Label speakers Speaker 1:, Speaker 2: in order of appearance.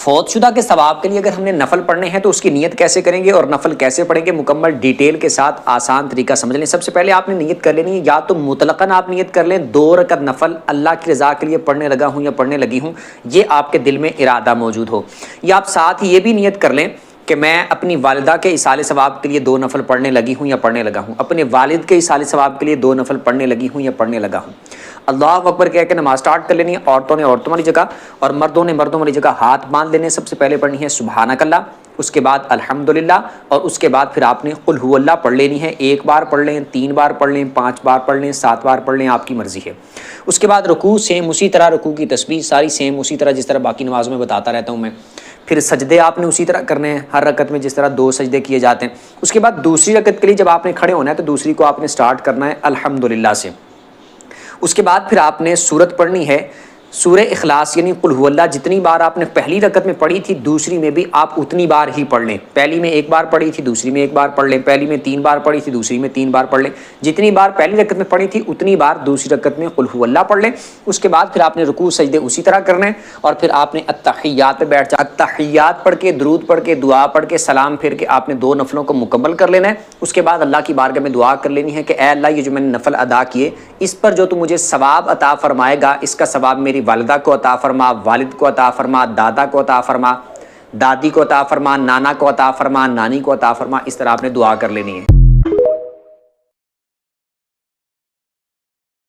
Speaker 1: فوت شدہ کے ثواب کے لیے اگر ہم نے نفل پڑھنے ہیں تو اس کی نیت کیسے کریں گے اور نفل کیسے پڑھیں گے، مکمل ڈیٹیل کے ساتھ آسان طریقہ سمجھ لیں۔ سب سے پہلے آپ نے نیت کر لینی ہے، یا تو مطلقاً آپ نیت کر لیں 2 رکعت نفل اللہ کی رضا کے لیے پڑھنے لگا ہوں یا پڑھنے لگی ہوں، یہ آپ کے دل میں ارادہ موجود ہو، یا آپ ساتھ ہی یہ بھی نیت کر لیں کہ میں اپنی والدہ کے ایصال ثواب کے لیے 2 نفل پڑھنے لگی ہوں یا پڑھنے لگا ہوں، اپنے والد کے ایصال ثواب کے لیے 2 نفل پڑھنے لگی ہوں یا پڑھنے لگا ہوں۔ اللہ اکبر کہہ کے نماز سٹارٹ کر لینی ہے، عورتوں نے عورتوں والی جگہ اور مردوں نے مردوں والی جگہ ہاتھ باندھ لینے۔ سب سے پہلے پڑھنی ہے سبحانک اللہ، اس کے بعد الحمدللہ، اور اس کے بعد پھر آپ نے قل ہو اللہ پڑھ لینی ہے۔ 1 بار پڑھ لیں، 3 بار پڑھ لیں، 5 بار پڑھ لیں، 7 بار پڑھ لیں، آپ کی مرضی ہے۔ اس کے بعد رکوع سیم اسی طرح، رکوع کی تسبیح ساری سیم اسی طرح جس طرح باقی نمازوں میں بتاتا رہتا ہوں میں۔ پھر سجدے آپ نے اسی طرح کرنے ہیں، ہر رکعت میں جس طرح 2 سجدے کیے جاتے ہیں۔ اس کے بعد دوسری رکعت کے لیے جب آپ نے کھڑے ہونا ہے تو دوسری کو آپ نے سٹارٹ کرنا ہے الحمدللہ سے۔ اس کے بعد پھر آپ نے سورت پڑھنی ہے سورہ اخلاص، یعنی قل ہو اللہ جتنی بار آپ نے پہلی رکعت میں پڑھی تھی دوسری میں بھی آپ اتنی بار ہی پڑھ لیں۔ پہلی میں 1 بار پڑھی تھی، دوسری میں 1 بار پڑھ لیں، پہلی میں 3 بار پڑھی تھی، دوسری میں 3 بار پڑھ لیں۔ جتنی بار پہلی رکعت میں پڑھی تھی اتنی بار دوسری رکعت میں قل ہو اللہ پڑھ لیں۔ اس کے بعد پھر آپ نے رکوع سجدے اسی طرح کرنا ہے، اور پھر آپ نے التحیات پہ بیٹھ جانا۔ التحیات پڑھ کے، درود پڑھ کے، دعا پڑھ کے، سلام پھر کے آپ نے 2 نفلوں کو مکمل کر لینا ہے۔ اس کے بعد اللہ کی بارگاہ میں دعا کر لینی ہے کہ اے اللہ یہ جو میں نے نفل ادا کیے اس پر جو تو مجھے ثواب عطا فرمائے گا، اس کا ثواب میری والدہ کو عطا فرما، والد کو عطا فرما، دادا کو عطا فرما، دادی کو عطا فرما، نانا کو عطا فرما، نانی کو عطا فرما۔ اس طرح آپ نے دعا کر لینی ہے۔